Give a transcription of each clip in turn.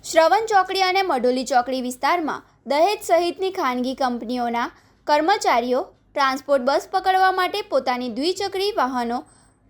શ્રવણ ચોકડી અને મઢોલી ચોકડી વિસ્તારમાં દહેજ સહિતની ખાનગી કંપનીઓના કર્મચારીઓ ટ્રાન્સપોર્ટ બસ પકડવા માટે પોતાની દ્વિચક્રી વાહનો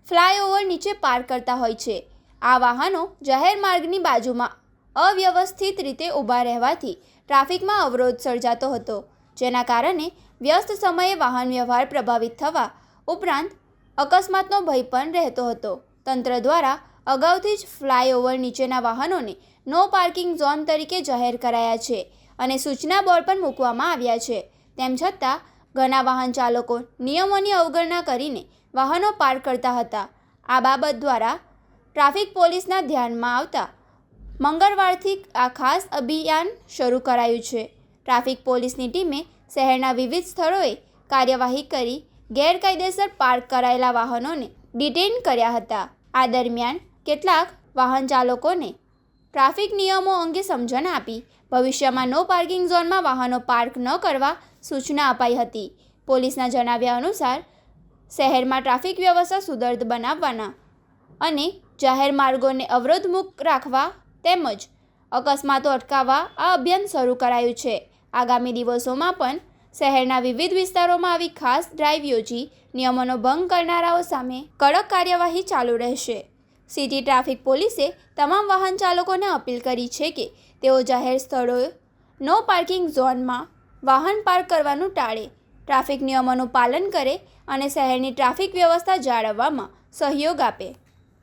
ફ્લાયઓવર નીચે પાર્ક કરતા હોય છે। આ વાહનો જાહેર માર્ગની બાજુમાં અવ્યવસ્થિત રીતે ઊભા રહેવાથી ટ્રાફિકમાં અવરોધ સર્જાતો હતો, જેના કારણે વ્યસ્ત સમયે વાહન વ્યવહાર પ્રભાવિત થવા ઉપરાંત અકસ્માતનો ભય પણ રહેતો હતો। તંત્ર દ્વારા અગાઉથી જ ફ્લાયઓવર નીચેના વાહનોને નો પાર્કિંગ ઝોન તરીકે જાહેર કરાયા છે અને સૂચના બોર્ડ પણ મૂકવામાં આવ્યા છે। તેમ છતાં ઘણા વાહન ચાલકો નિયમોની અવગણના કરીને વાહનો પાર્ક કરતા હતા। આ બાબત દ્વારા ટ્રાફિક પોલીસના ધ્યાનમાં આવતા મંગળવારથી આ ખાસ અભિયાન શરૂ કરાયું છે। ટ્રાફિક પોલીસની ટીમે શહેરના વિવિધ સ્થળોએ કાર્યવાહી કરી ગેરકાયદેસર પાર્ક કરાયેલા વાહનોને ડિટેઇન કર્યા હતા। આ દરમિયાન કેટલાક વાહન ચાલકોને ટ્રાફિક નિયમો અંગે સમજણ આપી ભવિષ્યમાં નો પાર્કિંગ ઝોનમાં વાહનો પાર્ક ન કરવા સૂચના અપાઈ હતી। પોલીસના જણાવ્યા અનુસાર શહેરમાં ટ્રાફિક વ્યવસ્થા સુદૃઢ બનાવવાના અને જાહેર માર્ગોને અવરોધમુક્ત રાખવા તેમજ અકસ્માતો અટકાવવા આ અભિયાન શરૂ કરાયું છે। આગામી દિવસોમાં પણ શહેરના વિવિધ વિસ્તારોમાં આવી ખાસ ડ્રાઈવ યોજી નિયમોનો ભંગ કરનારાઓ સામે કડક કાર્યવાહી ચાલુ રહેશે। સિટી ટ્રાફિક પોલીસે તમામ વાહન ચાલકોને અપીલ કરી છે કે તેઓ જાહેર સ્થળોએ નો પાર્કિંગ ઝોનમાં વાહન પાર્ક કરવાનું ટાળે, ટ્રાફિક નિયમોનું પાલન કરે અને શહેરની ટ્રાફિક વ્યવસ્થા જાળવવામાં સહયોગ આપે।